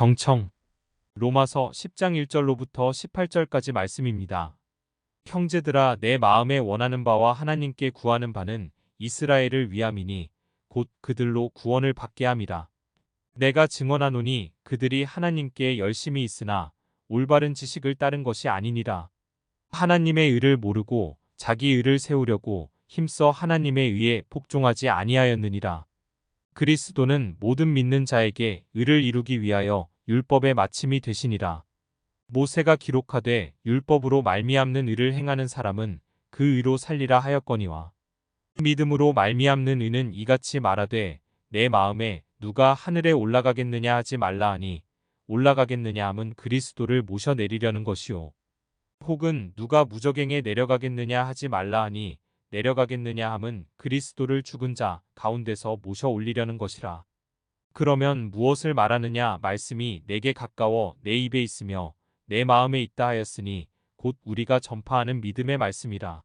경청. 로마서 10장 1절로부터 18절까지 말씀입니다. 형제들아, 내 마음에 원하는 바와 하나님께 구하는 바는 이스라엘을 위함이니 곧 그들로 구원을 받게 함이라. 내가 증언하노니 그들이 하나님께 열심히 있으나 올바른 지식을 따른 것이 아니니라. 하나님의 의를 모르고 자기 의를 세우려고 힘써 하나님의 의에 복종하지 아니하였느니라. 그리스도는 모든 믿는 자에게 의를 이루기 위하여 율법의 마침이 되시니라. 모세가 기록하되 율법으로 말미암는 의를 행하는 사람은 그 의로 살리라 하였거니와, 믿음으로 말미암는 의는 이같이 말하되 내 마음에 누가 하늘에 올라가겠느냐 하지 말라 하니, 올라가겠느냐 함은 그리스도를 모셔내리려는 것이요, 혹은 누가 무저갱에 내려가겠느냐 하지 말라 하니 내려가겠느냐 함은 그리스도를 죽은 자 가운데서 모셔 올리려는 것이라. 그러면 무엇을 말하느냐? 말씀이 내게 가까워 내 입에 있으며 내 마음에 있다 하였으니 곧 우리가 전파하는 믿음의 말씀이라.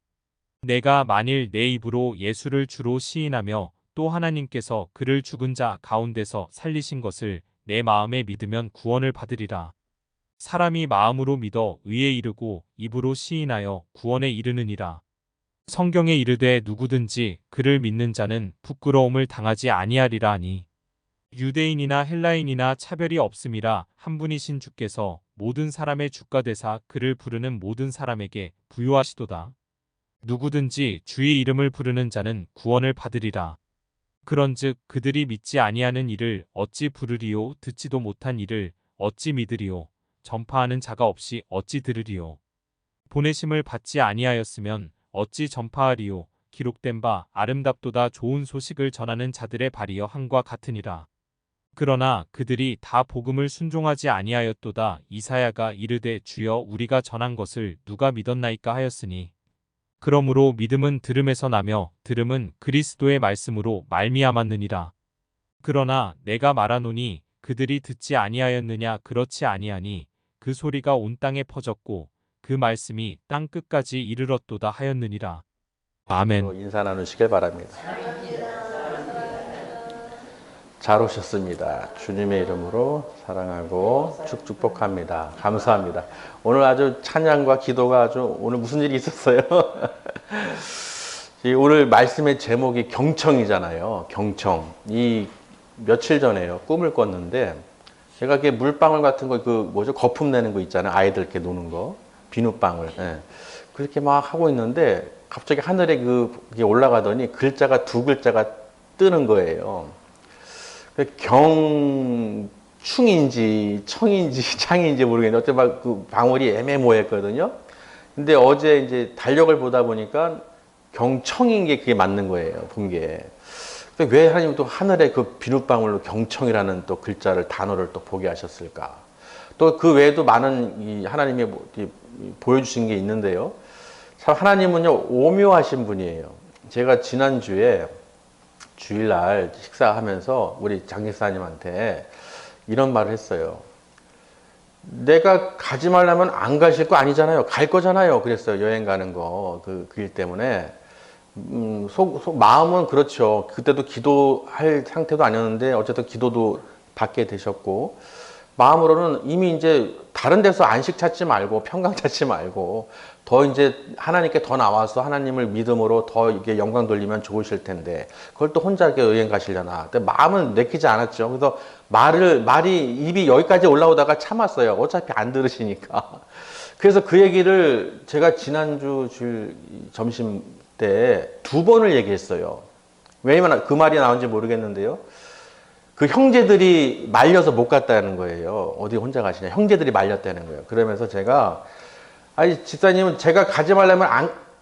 내가 만일 내 입으로 예수를 주로 시인하며 또 하나님께서 그를 죽은 자 가운데서 살리신 것을 내 마음에 믿으면 구원을 받으리라. 사람이 마음으로 믿어 의에 이르고 입으로 시인하여 구원에 이르느니라. 성경에 이르되 누구든지 그를 믿는 자는 부끄러움을 당하지 아니하리라 하니, 유대인이나 헬라인이나 차별이 없음이라 한 분이신 주께서 모든 사람의 주가 되사 그를 부르는 모든 사람에게 부요하시도다. 누구든지 주의 이름을 부르는 자는 구원을 받으리라. 그런즉 그들이 믿지 아니하는 이를 어찌 부르리요? 듣지도 못한 이를 어찌 믿으리요? 전파하는 자가 없이 어찌 들으리요? 보내심을 받지 아니하였으면 어찌 전파하리요? 기록된 바 아름답도다 좋은 소식을 전하는 자들의 발이여 함과 같으니라. 그러나 그들이 다 복음을 순종하지 아니하였도다. 이사야가 이르되 주여 우리가 전한 것을 누가 믿었나이까 하였으니, 그러므로 믿음은 들음에서 나며 들음은 그리스도의 말씀으로 말미암았느니라. 그러나 내가 말하노니 그들이 듣지 아니하였느냐? 그렇지 아니하니 그 소리가 온 땅에 퍼졌고 그 말씀이 땅 끝까지 이르렀도다 하였느니라. 아멘. 인사 나누시길 바랍니다. 잘 오셨습니다. 주님의 이름으로 사랑하고 축복합니다. 감사합니다. 오늘 아주 찬양과 기도가 아주, 오늘 무슨 일이 있었어요? 오늘 말씀의 제목이 경청이잖아요. 경청. 이 며칠 전에요, 꿈을 꿨는데 제가 이렇게 물방울 같은 거, 거품 내는 거 있잖아요. 아이들 이렇게 노는 거, 비눗방울. 예. 그렇게 막 하고 있는데 갑자기 하늘에 그게 올라가더니 글자가 두 글자가 뜨는 거예요. 경충인지 청인지 창인지 모르겠는데 어쨌든 막 그 방울이 애매모호했거든요. 근데 어제 이제 달력을 보다 보니까 경청인 게 그게 맞는 거예요, 본 게. 왜 하나님 또 하늘에 그 비눗방울로 경청이라는 또 글자를, 단어를 또 보게 하셨을까? 또 그 외에도 많은 이 하나님이 보여주신 게 있는데요. 참 하나님은요, 오묘하신 분이에요. 제가 지난주에 주일날 식사하면서 우리 장 목사님한테 이런 말을 했어요. 내가 가지 말라면 안 가실 거 아니잖아요. 갈 거잖아요. 그랬어요. 여행 가는 거. 그 일 때문에. 마음은 그렇죠. 그때도 기도할 상태도 아니었는데 어쨌든 기도도 받게 되셨고, 마음으로는 이미 이제 다른 데서 안식 찾지 말고 평강 찾지 말고 더 이제 하나님께 더 나와서 하나님을 믿음으로 더 이게 영광 돌리면 좋으실 텐데 그걸 또 혼자 이렇게 여행 가시려나. 근데 마음은 내키지 않았죠. 그래서 말이 입이 여기까지 올라오다가 참았어요. 어차피 안 들으시니까. 그래서 그 얘기를 제가 지난주 주일 점심 때 2번을 얘기했어요. 왜냐면 그 말이 나온지 모르겠는데요. 그 형제들이 말려서 못 갔다는 거예요. 어디 혼자 가시냐. 형제들이 말렸다는 거예요. 그러면서 제가, 아니, 집사님은 제가 가지 말라면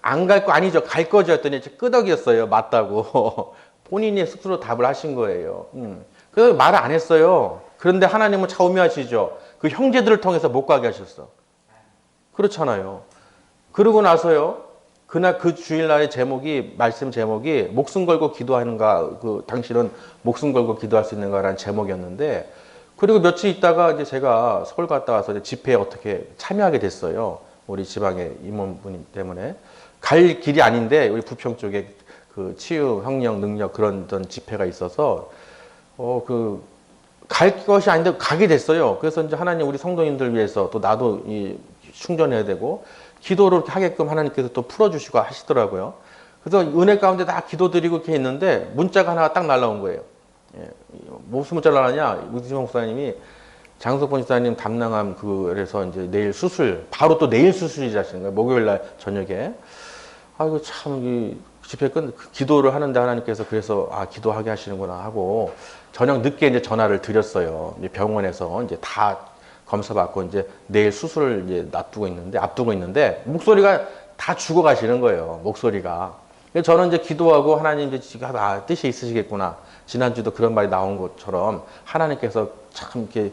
안 갈 거 아니죠. 갈 거죠. 했더니 끄덕이었어요. 맞다고. 본인이 스스로 답을 하신 거예요. 그래서 말을 안 했어요. 그런데 하나님은 자오묘하시죠. 그 형제들을 통해서 못 가게 하셨어. 그렇잖아요. 그러고 나서요. 그날 그 주일날의 제목이, 말씀 제목이 목숨 걸고 기도하는가, 당신은 목숨 걸고 기도할 수 있는가라는 제목이었는데, 그리고 며칠 있다가 이제 제가 서울 갔다 와서 이제 집회에 어떻게 참여하게 됐어요. 우리 지방의 임원분 때문에. 갈 길이 아닌데 우리 부평 쪽에 그 치유, 형령, 능력 그런 집회가 있어서 갈 것이 아닌데 가게 됐어요. 그래서 이제 하나님 우리 성도님들 위해서 또 나도 충전해야 되고 기도를 이렇게 하게끔 하나님께서 또 풀어주시고 하시더라고요. 그래서 은혜 가운데 다 기도드리고 이렇게 있는데 문자가 하나가 딱 날라온 거예요. 예, 무슨 문자가 날라왔냐? 우지성 목사님이 장석본 집사님 담낭암 그래서 이제 내일 수술, 바로 또 내일 수술이자시는 거예요. 목요일 날 저녁에. 아이고 참 이 집회 기도를 하는데 하나님께서 그래서 기도하게 하시는구나 하고 저녁 늦게 이제 전화를 드렸어요. 이제 병원에서 이제 다 검사 받고 이제 내일 수술을 이제 앞두고 있는데 목소리가 다 죽어 가시는 거예요. 목소리가. 그래서 저는 이제 기도하고 하나님 이제 뜻이 있으시겠구나. 지난주도 그런 말이 나온 것처럼 하나님께서 참 이렇게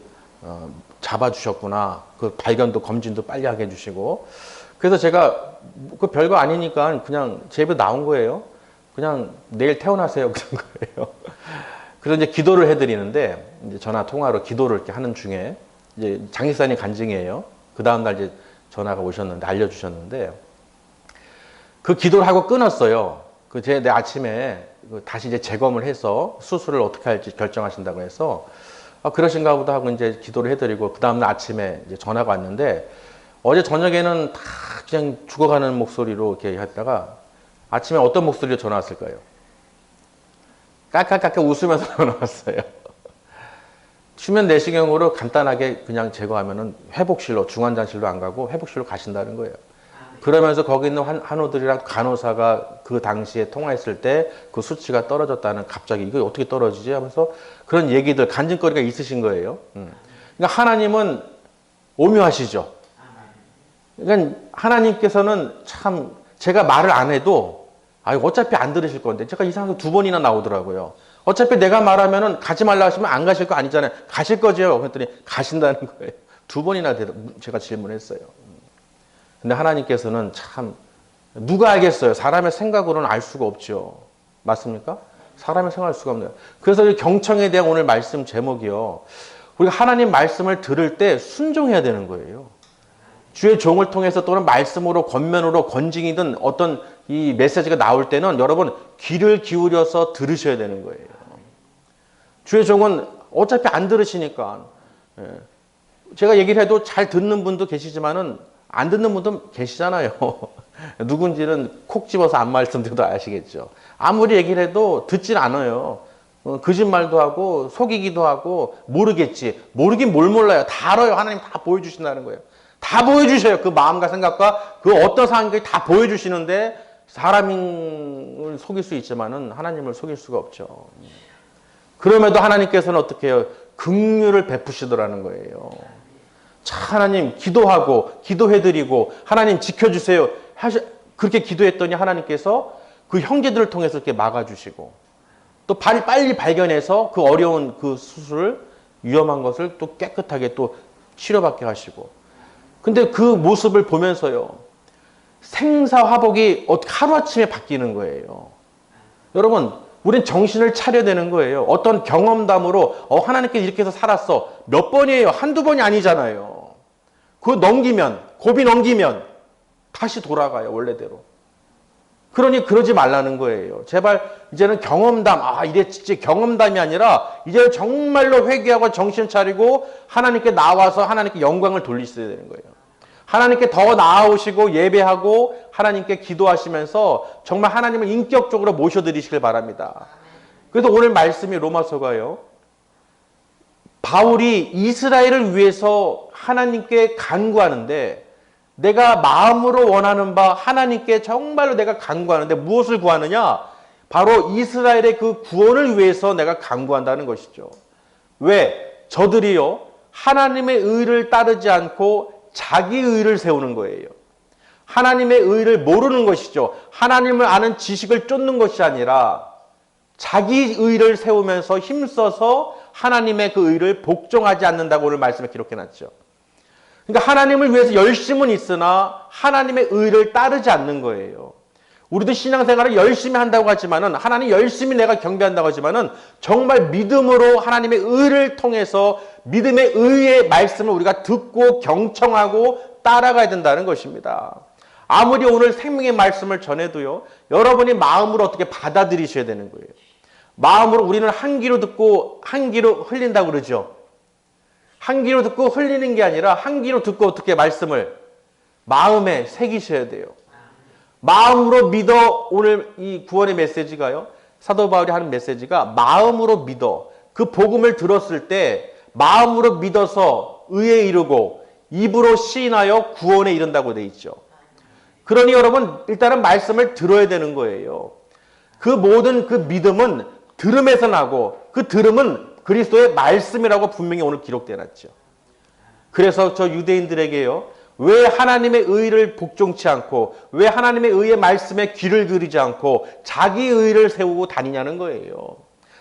잡아주셨구나. 그 발견도 검진도 빨리 하게 해주시고. 그래서 제가 그 별거 아니니까 그냥 제 입에 나온 거예요. 그냥 내일 퇴원하세요. 그런 거예요. 그래서 이제 기도를 해드리는데 이제 전화 통화로 기도를 이렇게 하는 중에 이제 장기사님 간증이에요. 그 다음날 이제 전화가 오셨는데 알려주셨는데 그 기도를 하고 끊었어요. 내 아침에 다시 이제 재검을 해서 수술을 어떻게 할지 결정하신다고 해서 그러신가 보다 하고 이제 기도를 해드리고 그 다음날 아침에 이제 전화가 왔는데 어제 저녁에는 다 그냥 죽어가는 목소리로 이렇게 했다가 아침에 어떤 목소리로 전화 왔을까요? 깔깔깔깔 웃으면서 전화 왔어요. 수면 내시경으로 간단하게 그냥 제거하면은 회복실로, 중환자실로 안 가고 회복실로 가신다는 거예요. 그러면서 거기 있는 환우들이랑 간호사가 그 당시에 통화했을 때 그 수치가 떨어졌다는 갑자기 이거 어떻게 떨어지지 하면서 그런 얘기들, 간증거리가 있으신 거예요. 그러니까 하나님은 오묘하시죠. 그러니까 하나님께서는 참 제가 말을 안 해도 어차피 안 들으실 건데 제가 이상하게 2번이나 나오더라고요. 어차피 내가 말하면은 가지 말라 하시면 안 가실 거 아니잖아요. 가실 거죠. 그랬더니 가신다는 거예요. 2번이나 제가 질문했어요. 근데 하나님께서는 참 누가 알겠어요. 사람의 생각으로는 알 수가 없죠. 맞습니까? 사람의 생각할 수가 없네요. 그래서 경청에 대한 오늘 말씀 제목이요. 우리가 하나님 말씀을 들을 때 순종해야 되는 거예요. 주의 종을 통해서 또는 말씀으로 권면으로 권징이든 어떤 이 메시지가 나올 때는 여러분 귀를 기울여서 들으셔야 되는 거예요. 주의 종은 어차피 안 들으시니까 제가 얘기를 해도 잘 듣는 분도 계시지만은 안 듣는 분도 계시잖아요. 누군지는 콕 집어서 안 말씀드려도 아시겠죠. 아무리 얘기를 해도 듣질 않아요. 거짓말도 하고 속이기도 하고 모르겠지. 모르긴 뭘 몰라요. 다 알아요. 하나님 다 보여주신다는 거예요. 다 보여주셔요. 그 마음과 생각과 그 어떤 상황까지 다 보여주시는데 사람을 속일 수 있지만은 하나님을 속일 수가 없죠. 그럼에도 하나님께서는 어떻게 해요? 긍휼을 베푸시더라는 거예요. 자, 하나님 기도하고 기도해드리고 하나님 지켜주세요. 그렇게 기도했더니 하나님께서 그 형제들을 통해서 이렇게 막아주시고 또 빨리 발견해서 그 어려운 그 수술을 위험한 것을 또 깨끗하게 또 치료받게 하시고 근데 그 모습을 보면서요. 생사화복이 하루아침에 바뀌는 거예요. 여러분 우린 정신을 차려야 되는 거예요. 어떤 경험담으로 하나님께서 이렇게 해서 살았어. 몇 번이에요. 한두 번이 아니잖아요. 그거 고비 넘기면 다시 돌아가요. 원래대로. 그러니 그러지 말라는 거예요. 제발 이제는 경험담, 이게 진짜 경험담이 아니라 이제 정말로 회개하고 정신 차리고 하나님께 나와서 하나님께 영광을 돌리셔야 되는 거예요. 하나님께 더 나아오시고 예배하고 하나님께 기도하시면서 정말 하나님을 인격적으로 모셔드리시길 바랍니다. 그래서 오늘 말씀이 로마서가요. 바울이 이스라엘을 위해서 하나님께 간구하는데 내가 마음으로 원하는 바 하나님께 정말로 내가 간구하는데 무엇을 구하느냐? 바로 이스라엘의 그 구원을 위해서 내가 간구한다는 것이죠. 왜? 저들이요. 하나님의 의를 따르지 않고 자기 의를 세우는 거예요. 하나님의 의를 모르는 것이죠. 하나님을 아는 지식을 쫓는 것이 아니라 자기 의를 세우면서 힘써서 하나님의 그 의를 복종하지 않는다고 오늘 말씀에 기록해놨죠. 그러니까 하나님을 위해서 열심은 있으나 하나님의 의를 따르지 않는 거예요. 우리도 신앙생활을 열심히 한다고 하지만은 하나님 열심히 내가 경배한다고 하지만은 정말 믿음으로 하나님의 의를 통해서 믿음의 의의 말씀을 우리가 듣고 경청하고 따라가야 된다는 것입니다. 아무리 오늘 생명의 말씀을 전해도요. 여러분이 마음으로 어떻게 받아들이셔야 되는 거예요. 마음으로 우리는 한 귀로 듣고 한 귀로 흘린다고 그러죠. 한 귀로 듣고 흘리는 게 아니라 한 귀로 듣고 어떻게 말씀을 마음에 새기셔야 돼요. 마음으로 믿어. 오늘 이 구원의 메시지가요. 사도 바울이 하는 메시지가 마음으로 믿어. 그 복음을 들었을 때 마음으로 믿어서 의에 이르고 입으로 시인하여 구원에 이른다고 돼 있죠. 그러니 여러분 일단은 말씀을 들어야 되는 거예요. 그 모든 그 믿음은 들음에서 나고 그 들음은 그리스도의 말씀이라고 분명히 오늘 기록되어 놨죠. 그래서 저 유대인들에게요. 왜 하나님의 의를 복종치 않고 왜 하나님의 의의 말씀에 귀를 기울이지 않고 자기 의를 세우고 다니냐는 거예요.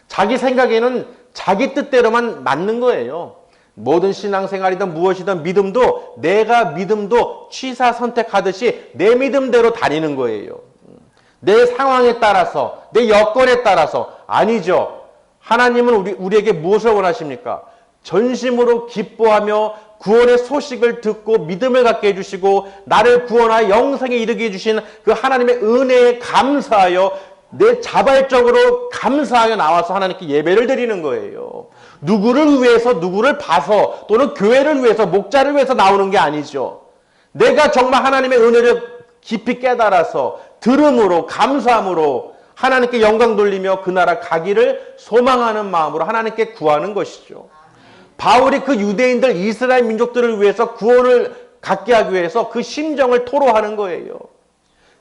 자기 생각에는 자기 뜻대로만 맞는 거예요. 모든 신앙생활이든 무엇이든 믿음도 내가 믿음도 취사 선택하듯이 내 믿음대로 다니는 거예요. 내 상황에 따라서 내 여건에 따라서 아니죠. 하나님은 우리에게 무엇을 원하십니까? 전심으로 기뻐하며 구원의 소식을 듣고 믿음을 갖게 해주시고 나를 구원하여 영생에 이르게 해주신 그 하나님의 은혜에 감사하여 내 자발적으로 감사하여 나와서 하나님께 예배를 드리는 거예요. 누구를 위해서 누구를 봐서 또는 교회를 위해서 목자를 위해서 나오는 게 아니죠. 내가 정말 하나님의 은혜를 깊이 깨달아서 들음으로 감사함으로 하나님께 영광 돌리며 그 나라 가기를 소망하는 마음으로 하나님께 구하는 것이죠. 바울이 그 유대인들 이스라엘 민족들을 위해서 구원을 갖게 하기 위해서 그 심정을 토로하는 거예요.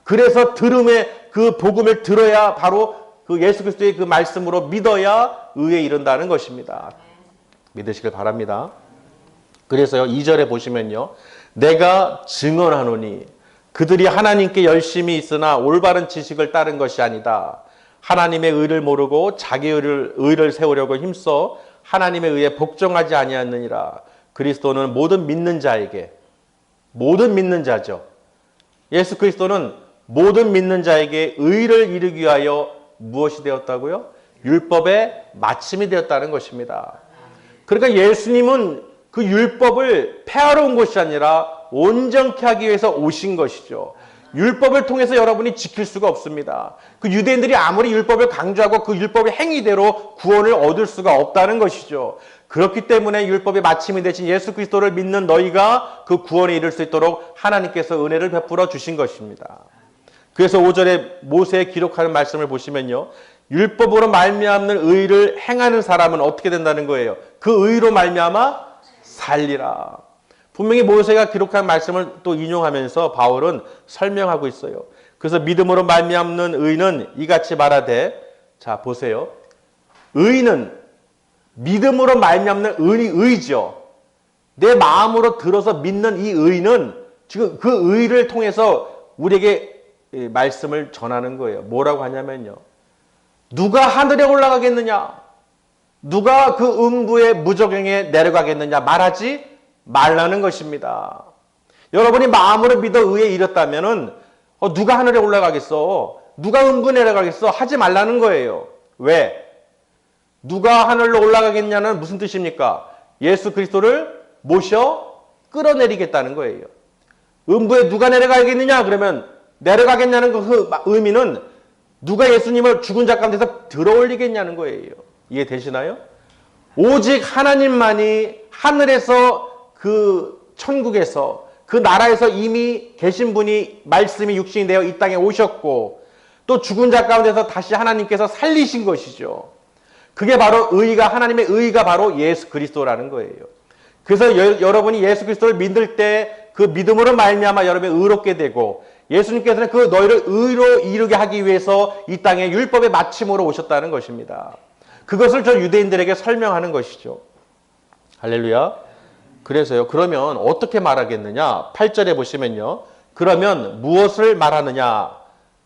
그래서 들음의 그 복음을 들어야 바로 그 예수 그리스도의 그 말씀으로 믿어야 의에 이른다는 것입니다. 믿으시길 바랍니다. 그래서요 2절에 보시면요. 내가 증언하노니 그들이 하나님께 열심히 있으나 올바른 지식을 따른 것이 아니다. 하나님의 의를 모르고 자기 의를 세우려고 힘써 하나님의 의에 복종하지 아니하느니라. 그리스도는 모든 믿는 자에게 모든 믿는 자죠. 예수 그리스도는 모든 믿는 자에게 의를 이루기 위하여 무엇이 되었다고요? 율법의 마침이 되었다는 것입니다. 그러니까 예수님은 그 율법을 폐하러 온 것이 아니라 온전케 하기 위해서 오신 것이죠. 율법을 통해서 여러분이 지킬 수가 없습니다. 그 유대인들이 아무리 율법을 강조하고 그 율법의 행위대로 구원을 얻을 수가 없다는 것이죠. 그렇기 때문에 율법의 마침이 되신 예수 그리스도를 믿는 너희가 그 구원에 이를 수 있도록 하나님께서 은혜를 베풀어 주신 것입니다. 그래서 5절에 모세에 기록하는 말씀을 보시면요. 율법으로 말미암는 의를 행하는 사람은 어떻게 된다는 거예요? 그 의로 말미암아 살리라. 분명히 모세가 기록한 말씀을 또 인용하면서 바울은 설명하고 있어요. 그래서 믿음으로 말미암는 의는 이같이 말하되, 자 보세요. 의는 믿음으로 말미암는 의죠. 내 마음으로 들어서 믿는 이 의는 지금 그 의를 통해서 우리에게 말씀을 전하는 거예요. 뭐라고 하냐면요. 누가 하늘에 올라가겠느냐? 누가 그 음부의 무저갱에 내려가겠느냐? 말하지 말라는 것입니다. 여러분이 마음으로 믿어 의에 이뤘다면은 누가 하늘에 올라가겠어? 누가 음부 내려가겠어? 하지 말라는 거예요. 왜? 누가 하늘로 올라가겠냐는 무슨 뜻입니까? 예수 그리스도를 모셔 끌어내리겠다는 거예요. 음부에 누가 내려가겠느냐? 그러면 내려가겠냐는 그 의미는 누가 예수님을 죽은 자 가운데서 들어올리겠냐는 거예요. 이해되시나요? 오직 하나님만이 하늘에서 그 천국에서 그 나라에서 이미 계신 분이 말씀이 육신이 되어 이 땅에 오셨고 또 죽은 자 가운데서 다시 하나님께서 살리신 것이죠. 그게 바로 의가 하나님의 의가 바로 예수 그리스도라는 거예요. 그래서 여러분이 예수 그리스도를 믿을 때 그 믿음으로 말미암아 여러분이 의롭게 되고 예수님께서는 그 너희를 의로 이루게 하기 위해서 이 땅에 율법의 마침으로 오셨다는 것입니다. 그것을 저 유대인들에게 설명하는 것이죠. 할렐루야. 그래서요. 그러면 어떻게 말하겠느냐? 8절에 보시면요. 그러면 무엇을 말하느냐?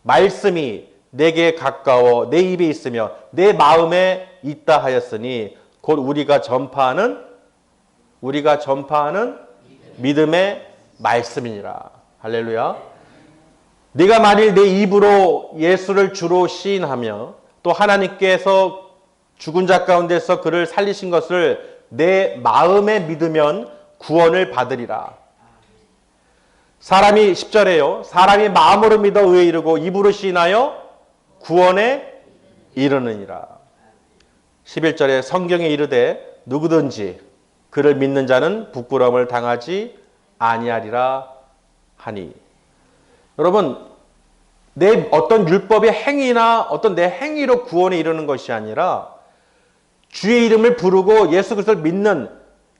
말씀이 내게 가까워 내 입에 있으며 내 마음에 있다 하였으니 곧 우리가 전파하는 믿음의 말씀이니라. 할렐루야. 네가 만일 내 입으로 예수를 주로 시인하며 또 하나님께서 죽은 자 가운데서 그를 살리신 것을 내 마음에 믿으면 구원을 받으리라. 사람이 10절에요. 사람이 마음으로 믿어 의에 이르고 입으로 시인하여 구원에 이르느니라. 11절에 성경에 이르되 누구든지 그를 믿는 자는 부끄러움을 당하지 아니하리라 하니. 여러분, 내 어떤 율법의 행위나 어떤 내 행위로 구원에 이르는 것이 아니라 주의 이름을 부르고 예수 그리스도를 믿는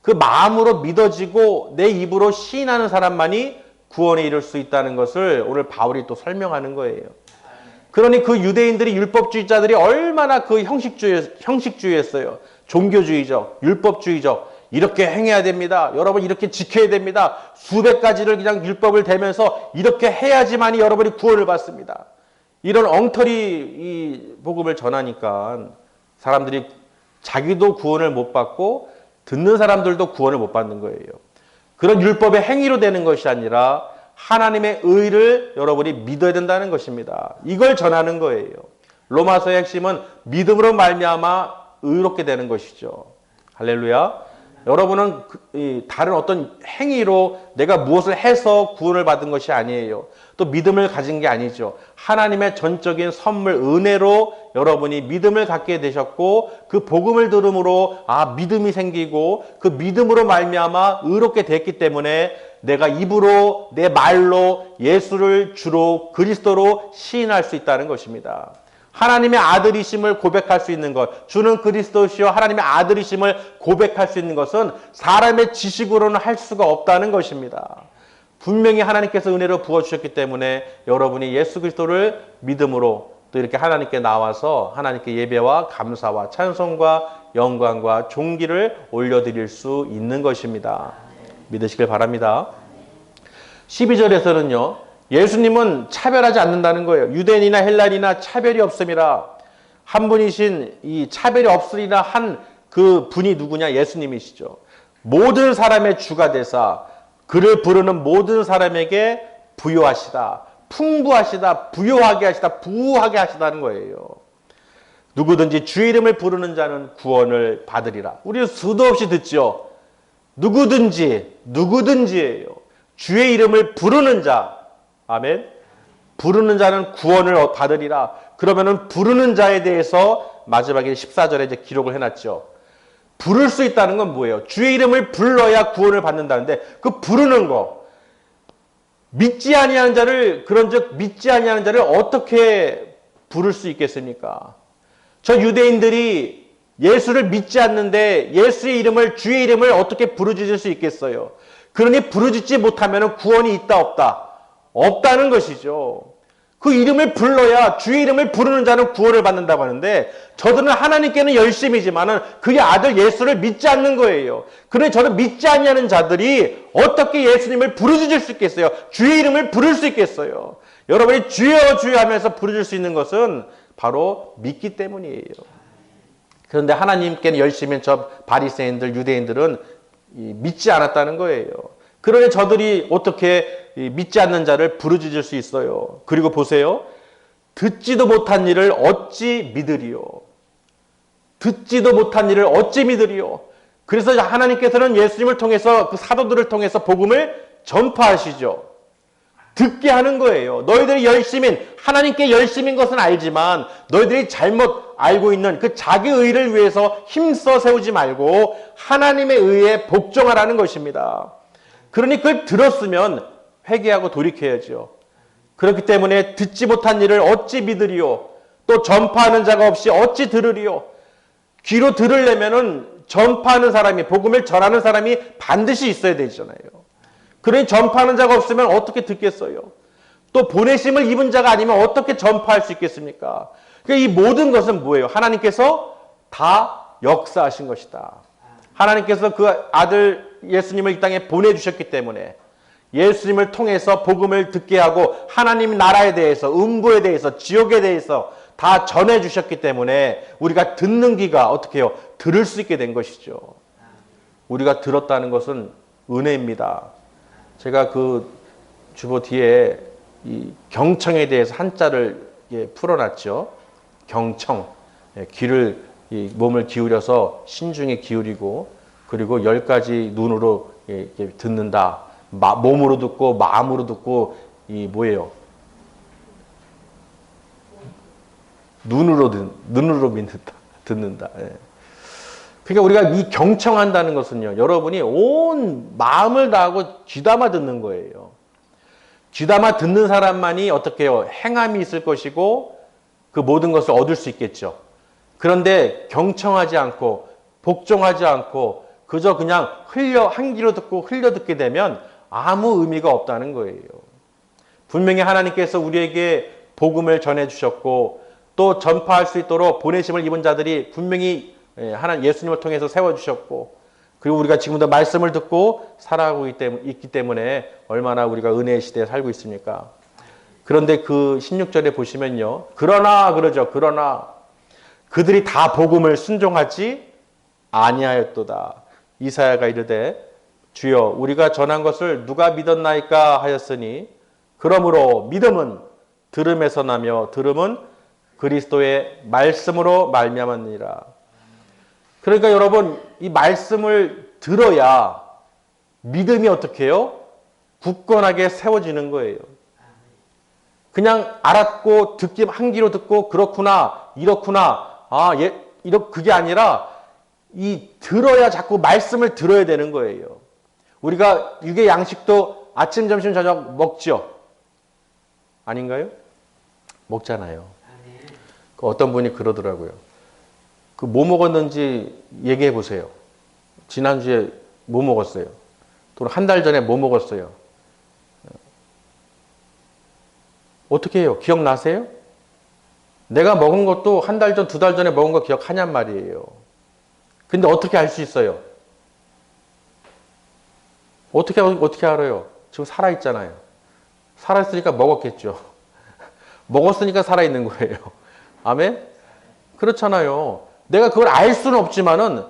그 마음으로 믿어지고 내 입으로 시인하는 사람만이 구원에 이를 수 있다는 것을 오늘 바울이 또 설명하는 거예요. 그러니 그 유대인들이 율법주의자들이 얼마나 그 형식주의였어요. 종교주의적, 율법주의적. 이렇게 행해야 됩니다. 여러분 이렇게 지켜야 됩니다. 수백 가지를 그냥 율법을 대면서 이렇게 해야지만이 여러분이 구원을 받습니다. 이런 엉터리 이 복음을 전하니까 사람들이 자기도 구원을 못 받고 듣는 사람들도 구원을 못 받는 거예요. 그런 율법의 행위로 되는 것이 아니라 하나님의 의를 여러분이 믿어야 된다는 것입니다. 이걸 전하는 거예요. 로마서의 핵심은 믿음으로 말미암아 의롭게 되는 것이죠. 할렐루야. 여러분은 다른 어떤 행위로 내가 무엇을 해서 구원을 받은 것이 아니에요. 또 믿음을 가진 게 아니죠. 하나님의 전적인 선물, 은혜로 여러분이 믿음을 갖게 되셨고 그 복음을 들음으로 믿음이 생기고 그 믿음으로 말미암아 의롭게 됐기 때문에 내가 입으로 내 말로 예수를 주로 그리스도로 시인할 수 있다는 것입니다. 하나님의 아들이심을 고백할 수 있는 것, 주는 그리스도시요 하나님의 아들이심을 고백할 수 있는 것은 사람의 지식으로는 할 수가 없다는 것입니다. 분명히 하나님께서 은혜로 부어주셨기 때문에 여러분이 예수 그리스도를 믿음으로 또 이렇게 하나님께 나와서 하나님께 예배와 감사와 찬송과 영광과 존귀를 올려드릴 수 있는 것입니다. 믿으시길 바랍니다. 12절에서는요. 예수님은 차별하지 않는다는 거예요. 유대인이나 헬라인이나 차별이 없음이라. 한 분이신 이 차별이 없으리라 한 그 분이 누구냐? 예수님이시죠. 모든 사람의 주가 되사 그를 부르는 모든 사람에게 부요하시다. 풍부하시다. 부요하게 하시다. 부하게 하시다는 거예요. 누구든지 주의 이름을 부르는 자는 구원을 받으리라. 우리는 수도 없이 듣죠. 누구든지예요. 주의 이름을 부르는 자. 아멘. 부르는 자는 구원을 받으리라. 그러면은 부르는 자에 대해서 마지막에 14절에 이제 기록을 해놨죠. 부를 수 있다는 건 뭐예요? 주의 이름을 불러야 구원을 받는다는데 그 부르는 거. 믿지 아니하는 자를 그런즉 믿지 아니하는 자를 어떻게 부를 수 있겠습니까? 저 유대인들이 예수를 믿지 않는데 예수의 이름을 주의 이름을 어떻게 부르짖을 수 있겠어요? 그러니 부르짖지 못하면 구원이 있다 없다? 없다는 것이죠. 그 이름을 불러야 주의 이름을 부르는 자는 구원을 받는다고 하는데 저들은 하나님께는 열심이지만은 그의 아들 예수를 믿지 않는 거예요. 그러니 저는 믿지 않는 자들이 어떻게 예수님을 부르짖을 수 있겠어요? 주의 이름을 부를 수 있겠어요? 여러분이 주여 주여 하면서 부르짖을 수 있는 것은 바로 믿기 때문이에요. 그런데 하나님께는 열심인 저 바리새인들 유대인들은 믿지 않았다는 거예요. 그러니 저들이 어떻게 믿지 않는 자를 부르짖을 수 있어요. 그리고 보세요. 듣지도 못한 일을 어찌 믿으리요. 듣지도 못한 일을 어찌 믿으리요. 그래서 하나님께서는 예수님을 통해서 그 사도들을 통해서 복음을 전파하시죠. 듣게 하는 거예요. 너희들이 하나님께 열심인 것은 알지만 너희들이 잘못 알고 있는 그 자기 의를 위해서 힘써 세우지 말고 하나님의 의에 복종하라는 것입니다. 그러니 그걸 들었으면 회개하고 돌이켜야죠. 그렇기 때문에 듣지 못한 일을 어찌 믿으리요. 또 전파하는 자가 없이 어찌 들으리요. 귀로 들으려면은 전파하는 사람이 복음을 전하는 사람이 반드시 있어야 되잖아요. 그러니 전파하는 자가 없으면 어떻게 듣겠어요? 또 보내심을 입은 자가 아니면 어떻게 전파할 수 있겠습니까? 그러니까 이 모든 것은 뭐예요? 하나님께서 다 역사하신 것이다. 하나님께서 그 아들 예수님을 이 땅에 보내주셨기 때문에 예수님을 통해서 복음을 듣게 하고 하나님 나라에 대해서 음부에 대해서 지옥에 대해서 다 전해주셨기 때문에 우리가 듣는 귀가 어떻게 해요? 들을 수 있게 된 것이죠. 우리가 들었다는 것은 은혜입니다. 제가 그 주보 뒤에 이 경청에 대해서 한자를 풀어놨죠. 경청. 귀를 몸을 기울여서 신중히 기울이고 그리고 10가지 눈으로 듣는다. 몸으로 듣고 마음으로 듣고 이 뭐예요? 눈으로 믿는다. 듣는다. 그러니까 우리가 이 경청한다는 것은요, 여러분이 온 마음을 다하고 귀담아 듣는 거예요. 귀담아 듣는 사람만이 어떻게 해요? 행함이 있을 것이고 그 모든 것을 얻을 수 있겠죠. 그런데 경청하지 않고 복종하지 않고 그저 그냥 한 귀로 듣고 흘려 듣게 되면 아무 의미가 없다는 거예요. 분명히 하나님께서 우리에게 복음을 전해 주셨고 또 전파할 수 있도록 보내심을 입은 자들이 분명히 예수님을 통해서 세워 주셨고 그리고 우리가 지금도 말씀을 듣고 살아가고 있기 때문에 얼마나 우리가 은혜의 시대에 살고 있습니까? 그런데 그 16절에 보시면요. 그러나 그러죠. 그러나 그들이 다 복음을 순종하지 아니하였도다. 이사야가 이르되 주여 우리가 전한 것을 누가 믿었나이까 하였으니 그러므로 믿음은 들음에서 나며 들음은 그리스도의 말씀으로 말미암았느니라. 그러니까 여러분 이 말씀을 들어야 믿음이 어떻게 해요? 굳건하게 세워지는 거예요. 그냥 알았고 듣기 한 귀로 듣고 그렇구나 이렇구나 그게 아니라 이 들어야 자꾸 말씀을 들어야 되는 거예요. 우리가 육의 양식도 아침 점심 저녁 먹죠? 아닌가요? 먹잖아요. 어떤 분이 그러더라고요. 그 뭐 먹었는지 얘기해 보세요. 지난주에 뭐 먹었어요? 또 한 달 전에 뭐 먹었어요? 어떻게 해요? 기억나세요? 내가 먹은 것도 한 달 전, 두 달 전에 먹은 거 기억하냔 말이에요. 근데 어떻게 알 수 있어요? 어떻게 알아요? 지금 살아있잖아요. 살아있으니까 먹었겠죠. 먹었으니까 살아있는 거예요. 아멘? 그렇잖아요. 내가 그걸 알 수는 없지만은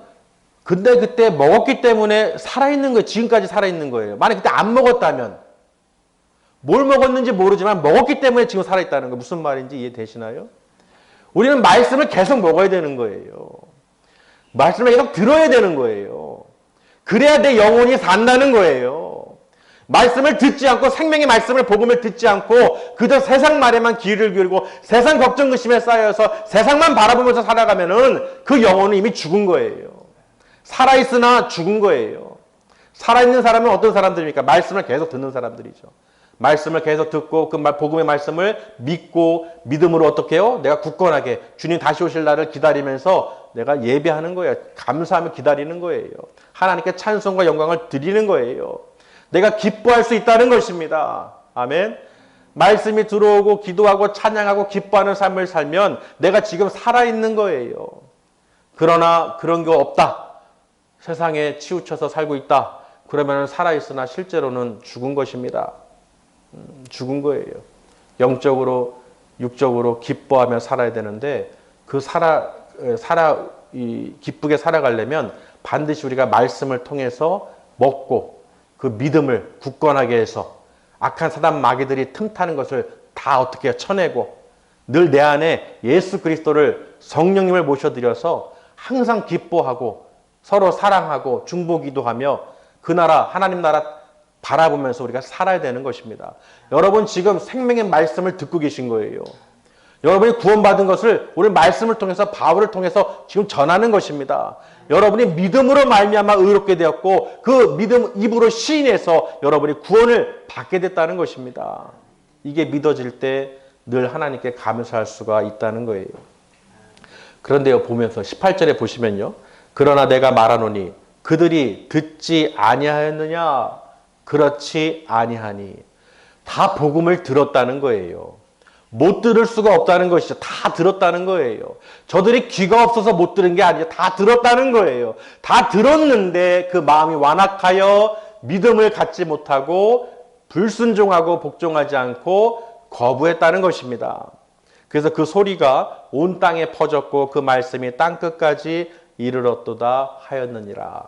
근데 그때 먹었기 때문에 살아있는 거예요. 지금까지 살아있는 거예요. 만약 그때 안 먹었다면 뭘 먹었는지 모르지만 먹었기 때문에 지금 살아있다는 거 무슨 말인지 이해되시나요? 우리는 말씀을 계속 먹어야 되는 거예요. 말씀을 계속 들어야 되는 거예요. 그래야 내 영혼이 산다는 거예요. 말씀을 듣지 않고 생명의 말씀을 복음을 듣지 않고 그저 세상 말에만 귀를 기울이고 세상 걱정 의심에 쌓여서 세상만 바라보면서 살아가면은 그 영혼은 이미 죽은 거예요. 살아있으나 죽은 거예요. 살아있는 사람은 어떤 사람들입니까? 말씀을 계속 듣는 사람들이죠. 말씀을 계속 듣고 그 복음의 말씀을 믿고 믿음으로 어떻게 해요? 내가 굳건하게 주님 다시 오실 날을 기다리면서 내가 예배하는 거예요. 감사하며 기다리는 거예요. 하나님께 찬송과 영광을 드리는 거예요. 내가 기뻐할 수 있다는 것입니다. 아멘. 말씀이 들어오고 기도하고 찬양하고 기뻐하는 삶을 살면 내가 지금 살아있는 거예요. 그러나 그런 거 없다. 세상에 치우쳐서 살고 있다. 그러면 살아있으나 실제로는 죽은 것입니다. 죽은 거예요. 영적으로 육적으로 기뻐하며 살아야 되는데 그 기쁘게 살아가려면 반드시 우리가 말씀을 통해서 먹고 그 믿음을 굳건하게 해서 악한 사단 마귀들이 틈타는 것을 다 어떻게 쳐내고 늘 내 안에 예수 그리스도를 성령님을 모셔드려서 항상 기뻐하고 서로 사랑하고 중보기도하며 그 나라 하나님 나라 바라보면서 우리가 살아야 되는 것입니다. 여러분 지금 생명의 말씀을 듣고 계신 거예요. 여러분이 구원받은 것을 오늘 말씀을 통해서 바울을 통해서 지금 전하는 것입니다. 여러분이 믿음으로 말미암아 의롭게 되었고 그 믿음 입으로 시인해서 여러분이 구원을 받게 됐다는 것입니다. 이게 믿어질 때 늘 하나님께 감사할 수가 있다는 거예요. 그런데요 보면서 18절에 보시면요. 그러나 내가 말하노니 그들이 듣지 아니하였느냐? 그렇지 아니하니. 다 복음을 들었다는 거예요. 못 들을 수가 없다는 것이죠. 다 들었다는 거예요. 저들이 귀가 없어서 못 들은 게 아니죠. 다 들었다는 거예요. 다 들었는데 그 마음이 완악하여 믿음을 갖지 못하고 불순종하고 복종하지 않고 거부했다는 것입니다. 그래서 그 소리가 온 땅에 퍼졌고 그 말씀이 땅끝까지 이르렀도다 하였느니라.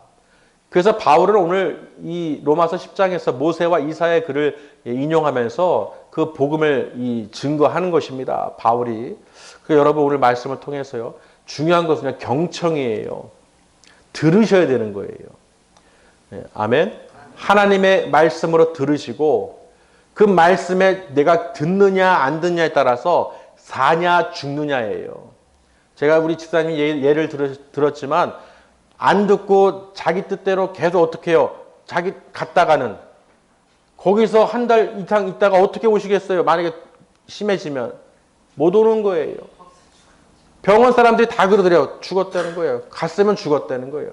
그래서 바울은 오늘 이 로마서 10장에서 모세와 이사야의 글을 인용하면서 그 복음을 증거하는 것입니다. 바울이. 그 여러분 오늘 말씀을 통해서요. 중요한 것은 경청이에요. 들으셔야 되는 거예요. 네, 아멘. 하나님의 말씀으로 들으시고 그 말씀에 내가 듣느냐 안 듣느냐에 따라서 사냐 죽느냐예요. 제가 우리 집사님이 예를 들었지만 안 듣고 자기 뜻대로 계속 어떻게 해요? 자기 갔다가는 거기서 한 달 이상 있다가 어떻게 오시겠어요? 만약에 심해지면 못 오는 거예요. 병원 사람들이 다 그러더래요. 죽었다는 거예요. 갔으면 죽었다는 거예요.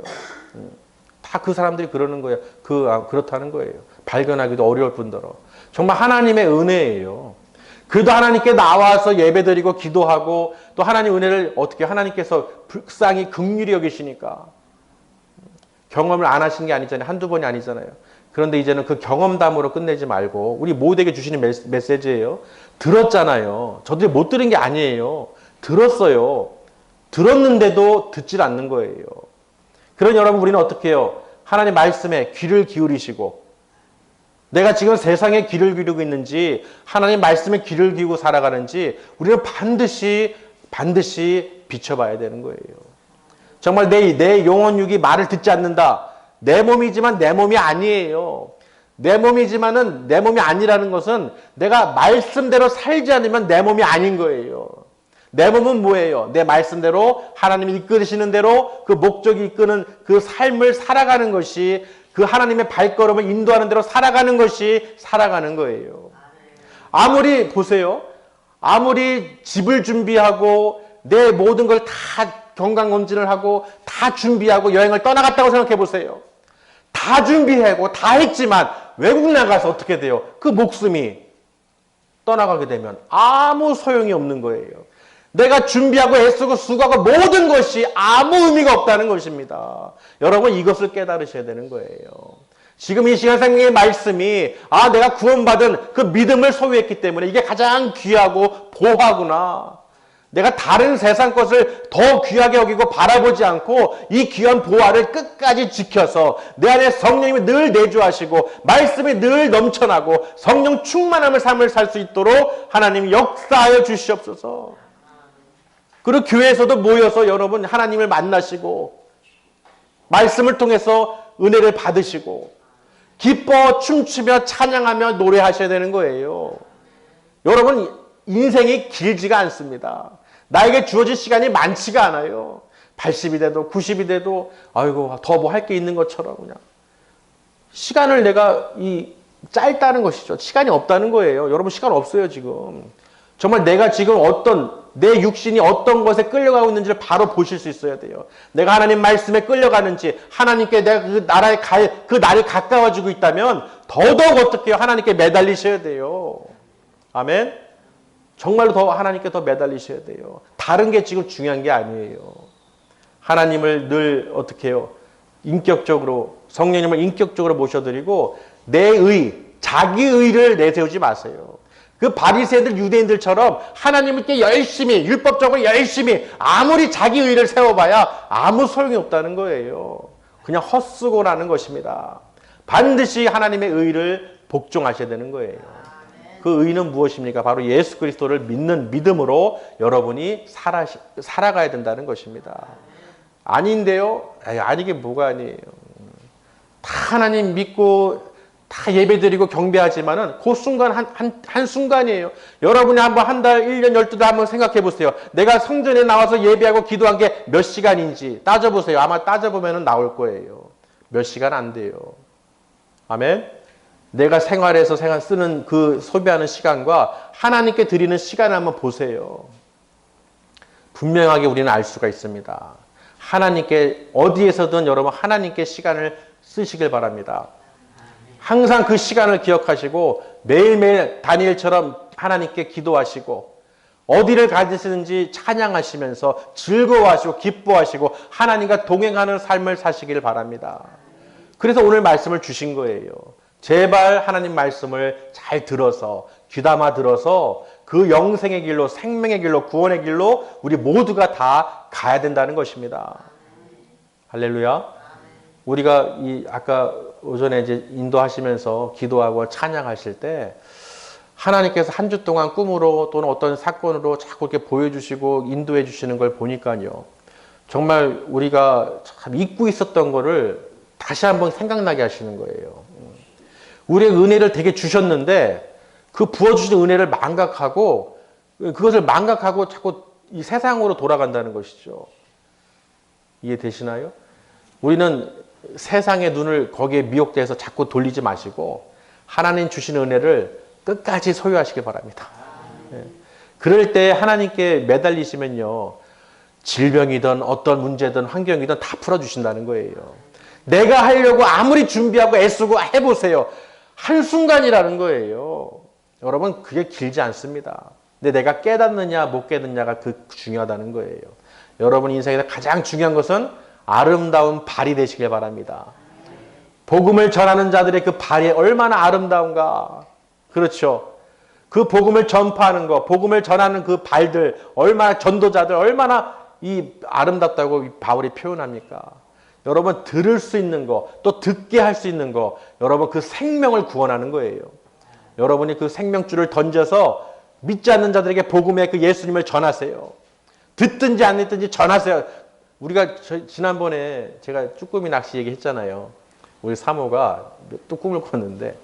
다 그 사람들이 그러는 거예요. 그렇다는 거예요. 발견하기도 어려울 뿐더러. 정말 하나님의 은혜예요. 그래도 하나님께 나와서 예배드리고 기도하고 또 하나님 은혜를 어떻게 하나님께서 불쌍히 긍휼히 여기시니까 경험을 안 하신 게 아니잖아요. 한두 번이 아니잖아요. 그런데 이제는 그 경험담으로 끝내지 말고 우리 모두에게 주시는 메시지예요. 들었잖아요. 저들이 못 들은 게 아니에요. 들었어요. 들었는데도 듣질 않는 거예요. 그런 여러분 우리는 어떻게 해요? 하나님 말씀에 귀를 기울이시고 내가 지금 세상에 귀를 기울이고 있는지 하나님 말씀에 귀를 기울이고 살아가는지 우리는 반드시 비춰봐야 되는 거예요. 정말 내 영혼육이 말을 듣지 않는다. 내 몸이지만 내 몸이 아니에요. 내 몸이지만은 내 몸이 아니라는 것은 내가 말씀대로 살지 않으면 내 몸이 아닌 거예요. 내 몸은 뭐예요? 내 말씀대로 하나님이 이끌으시는 대로 그 목적이 이끄는 그 삶을 살아가는 것이 그 하나님의 발걸음을 인도하는 대로 살아가는 것이 살아가는 거예요. 아무리 보세요. 아무리 집을 준비하고 내 모든 걸 다 건강검진을 하고 다 준비하고 여행을 떠나갔다고 생각해 보세요. 다 준비하고 다 했지만 외국 나가서 어떻게 돼요? 그 목숨이 떠나가게 되면 아무 소용이 없는 거예요. 내가 준비하고 애쓰고 수고하고 모든 것이 아무 의미가 없다는 것입니다. 여러분 이것을 깨달으셔야 되는 거예요. 지금 이 시간 생명의 말씀이 내가 구원받은 그 믿음을 소유했기 때문에 이게 가장 귀하고 보화구나. 내가 다른 세상 것을 더 귀하게 여기고 바라보지 않고 이 귀한 보화를 끝까지 지켜서 내 안에 성령님이 늘 내주하시고 말씀이 늘 넘쳐나고 성령 충만함을 삶을 살 수 있도록 하나님 역사하여 주시옵소서. 그리고 교회에서도 모여서 여러분 하나님을 만나시고 말씀을 통해서 은혜를 받으시고 기뻐 춤추며 찬양하며 노래하셔야 되는 거예요. 여러분 인생이 길지가 않습니다. 나에게 주어진 시간이 많지가 않아요. 80이 돼도 90이 돼도 아이고 더 뭐 할 게 있는 것처럼 그냥 시간을 내가 짧다는 것이죠. 시간이 없다는 거예요. 여러분 시간 없어요 지금. 정말 내가 지금 내 육신이 어떤 것에 끌려가고 있는지를 바로 보실 수 있어야 돼요. 내가 하나님 말씀에 끌려가는지 하나님께 내가 그 나라에 그 날이 가까워지고 있다면 더더욱 어떻게 하나님께 매달리셔야 돼요. 아멘. 정말로 더 하나님께 더 매달리셔야 돼요. 다른 게 지금 중요한 게 아니에요. 하나님을 늘 어떻게 해요? 인격적으로 성령님을 인격적으로 모셔드리고 자기 의를 내세우지 마세요. 그 바리새인들 유대인들처럼 하나님께 열심히 율법적으로 열심히 아무리 자기 의를 세워봐야 아무 소용이 없다는 거예요. 그냥 헛수고라는 것입니다. 반드시 하나님의 의를 복종하셔야 되는 거예요. 그 의는 무엇입니까? 바로 예수 그리스도를 믿는 믿음으로 여러분이 살아가야 된다는 것입니다. 아닌데요? 아니게 뭐가 아니에요. 다 하나님 믿고 다 예배드리고 경배하지만은 그 순간 한 순간이에요. 여러분이 한번 한 달, 1년, 12달 한번 생각해 보세요. 내가 성전에 나와서 예배하고 기도한 게 몇 시간인지 따져보세요. 아마 따져보면 나올 거예요. 몇 시간 안 돼요. 아멘? 내가 생활에서 쓰는 그 소비하는 시간과 하나님께 드리는 시간을 한번 보세요. 분명하게 우리는 알 수가 있습니다. 하나님께 어디에서든 여러분 하나님께 시간을 쓰시길 바랍니다. 항상 그 시간을 기억하시고 매일매일 다니엘처럼 하나님께 기도하시고 어디를 가시든지 찬양하시면서 즐거워하시고 기뻐하시고 하나님과 동행하는 삶을 사시길 바랍니다. 그래서 오늘 말씀을 주신 거예요. 제발 하나님 말씀을 잘 들어서 귀담아 들어서 그 영생의 길로 생명의 길로 구원의 길로 우리 모두가 다 가야 된다는 것입니다. 할렐루야. 우리가 아까 오전에 이제 인도하시면서 기도하고 찬양하실 때 하나님께서 한 주 동안 꿈으로 또는 어떤 사건으로 자꾸 이렇게 보여주시고 인도해 주시는 걸 보니까요. 정말 우리가 참 잊고 있었던 거를 다시 한번 생각나게 하시는 거예요. 우리의 은혜를 되게 주셨는데 그 부어주신 은혜를 망각하고 그것을 망각하고 자꾸 이 세상으로 돌아간다는 것이죠. 이해되시나요? 우리는 세상의 눈을 거기에 미혹돼서 자꾸 돌리지 마시고 하나님 주시는 은혜를 끝까지 소유하시기 바랍니다. 예. 그럴 때 하나님께 매달리시면요, 질병이든 어떤 문제든 환경이든 다 풀어주신다는 거예요. 내가 하려고 아무리 준비하고 애쓰고 해보세요. 한순간이라는 거예요. 여러분, 그게 길지 않습니다. 근데 내가 깨닫느냐 못 깨닫느냐가 중요하다는 거예요. 여러분 인생에서 가장 중요한 것은 아름다운 발이 되시길 바랍니다. 복음을 전하는 자들의 그 발이 얼마나 아름다운가. 그렇죠. 그 복음을 전파하는 것, 복음을 전하는 그 발들, 얼마나 전도자들, 얼마나 이 아름답다고 바울이 표현합니까? 여러분 들을 수 있는 거, 또 듣게 할 수 있는 거, 여러분 그 생명을 구원하는 거예요. 여러분이 그 생명줄을 던져서 믿지 않는 자들에게 복음의 그 예수님을 전하세요. 듣든지 안 듣든지 전하세요. 우리가 지난번에 제가 쭈꾸미 낚시 얘기했잖아요. 우리 사모가 또 꿈을 꿨는데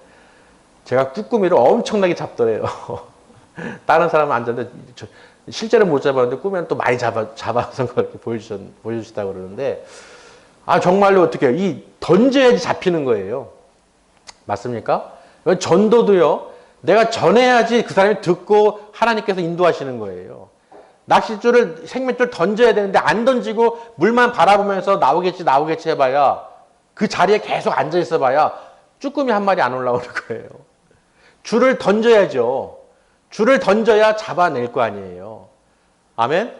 제가 쭈꾸미를 엄청나게 잡더래요. 다른 사람은 안 잡는데 실제로 못 잡았는데 꿈에는 또 많이 잡아서 그렇게 보여주시다고 그러는데 정말로 어떻게 해요? 던져야지 잡히는 거예요. 맞습니까? 전도도요. 내가 전해야지 그 사람이 듣고 하나님께서 인도하시는 거예요. 낚싯줄을 생명줄 던져야 되는데 안 던지고 물만 바라보면서 나오겠지 해봐야 그 자리에 계속 앉아 있어봐야 쭈꾸미 한 마리 안 올라오는 거예요. 줄을 던져야죠. 줄을 던져야 잡아낼 거 아니에요. 아멘?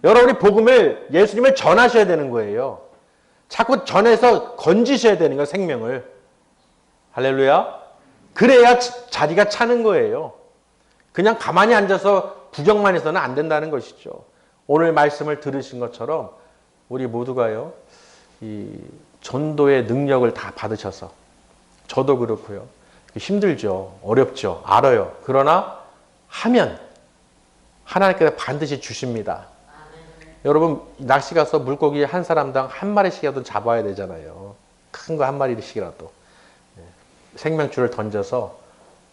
여러분이 복음을 예수님을 전하셔야 되는 거예요. 자꾸 전해서 건지셔야 되는 거예요. 생명을. 할렐루야. 그래야 자리가 차는 거예요. 그냥 가만히 앉아서 구경만 해서는 안 된다는 것이죠. 오늘 말씀을 들으신 것처럼 우리 모두가요, 이 전도의 능력을 다 받으셔서, 저도 그렇고요. 힘들죠. 어렵죠. 알아요. 그러나 하면 하나님께서 반드시 주십니다. 여러분 낚시 가서 물고기 한 사람당 한 마리씩이라도 잡아야 되잖아요. 큰 거 한 마리씩이라도. 생명줄을 던져서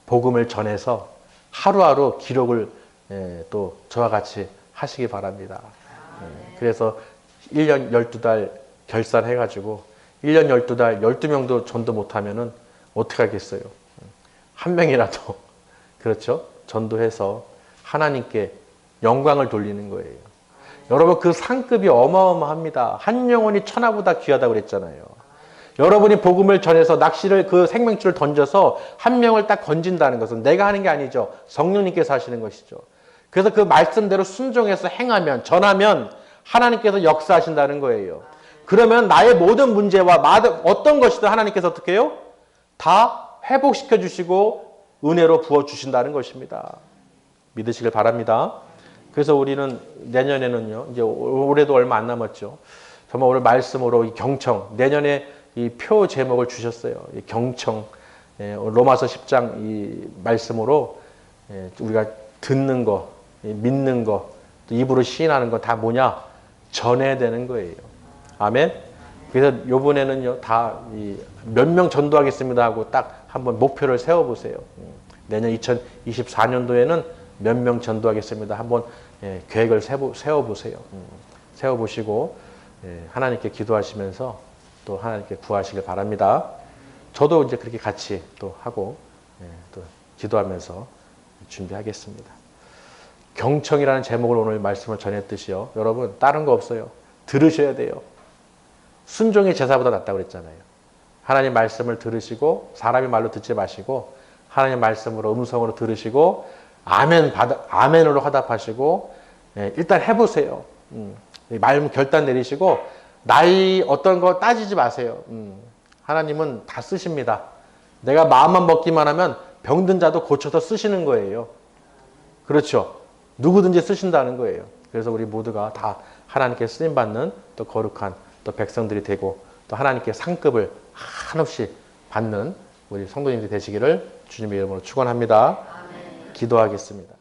복음을 전해서 하루하루 기록을 또 저와 같이 하시기 바랍니다. 그래서 1년 12달 결산해가지고 1년 12달 12명도 전도 못하면은 어떻게 하겠어요? 한 명이라도 그렇죠? 전도해서 하나님께 영광을 돌리는 거예요. 여러분 그 상급이 어마어마합니다. 한 영혼이 천하보다 귀하다고 그랬잖아요. 여러분이 복음을 전해서 낚시를 그 생명줄을 던져서 한 명을 딱 건진다는 것은 내가 하는 게 아니죠. 성령님께서 하시는 것이죠. 그래서 그 말씀대로 순종해서 행하면, 전하면 하나님께서 역사하신다는 거예요. 그러면 나의 모든 문제와 어떤 것이든 하나님께서 어떻게 해요? 다 회복시켜 주시고 은혜로 부어 주신다는 것입니다. 믿으시길 바랍니다. 그래서 우리는 내년에는요, 이제 올해도 얼마 안 남았죠. 정말 오늘 말씀으로 이 경청, 내년에 이 표 제목을 주셨어요. 이 경청, 로마서 10장 이 말씀으로 우리가 듣는 거, 믿는 거, 또 입으로 시인하는 거 다 뭐냐? 전해야 되는 거예요. 아멘? 그래서 요번에는요, 다 몇 명 전도하겠습니다 하고 딱 한번 목표를 세워보세요. 내년 2024년도에는 몇 명 전도하겠습니다. 한번 계획을 세워보세요. 세워보시고 하나님께 기도하시면서 또 하나님께 구하시길 바랍니다. 저도 이제 그렇게 같이 또 하고 또 기도하면서 준비하겠습니다. 경청이라는 제목을 오늘 말씀을 전했듯이요. 여러분 다른 거 없어요. 들으셔야 돼요. 순종이 제사보다 낫다고 그랬잖아요. 하나님 말씀을 들으시고 사람의 말로 듣지 마시고 하나님 말씀으로 음성으로 들으시고 아멘으로 화답하시고 일단 해보세요. 말 결단 내리시고 나이 어떤 거 따지지 마세요. 하나님은 다 쓰십니다. 내가 마음만 먹기만 하면 병든 자도 고쳐서 쓰시는 거예요. 그렇죠. 누구든지 쓰신다는 거예요. 그래서 우리 모두가 다 하나님께 쓰임받는 또 거룩한 또 백성들이 되고 또 하나님께 상급을 한없이 받는 우리 성도님들이 되시기를 주님의 이름으로 축원합니다. 기도하겠습니다.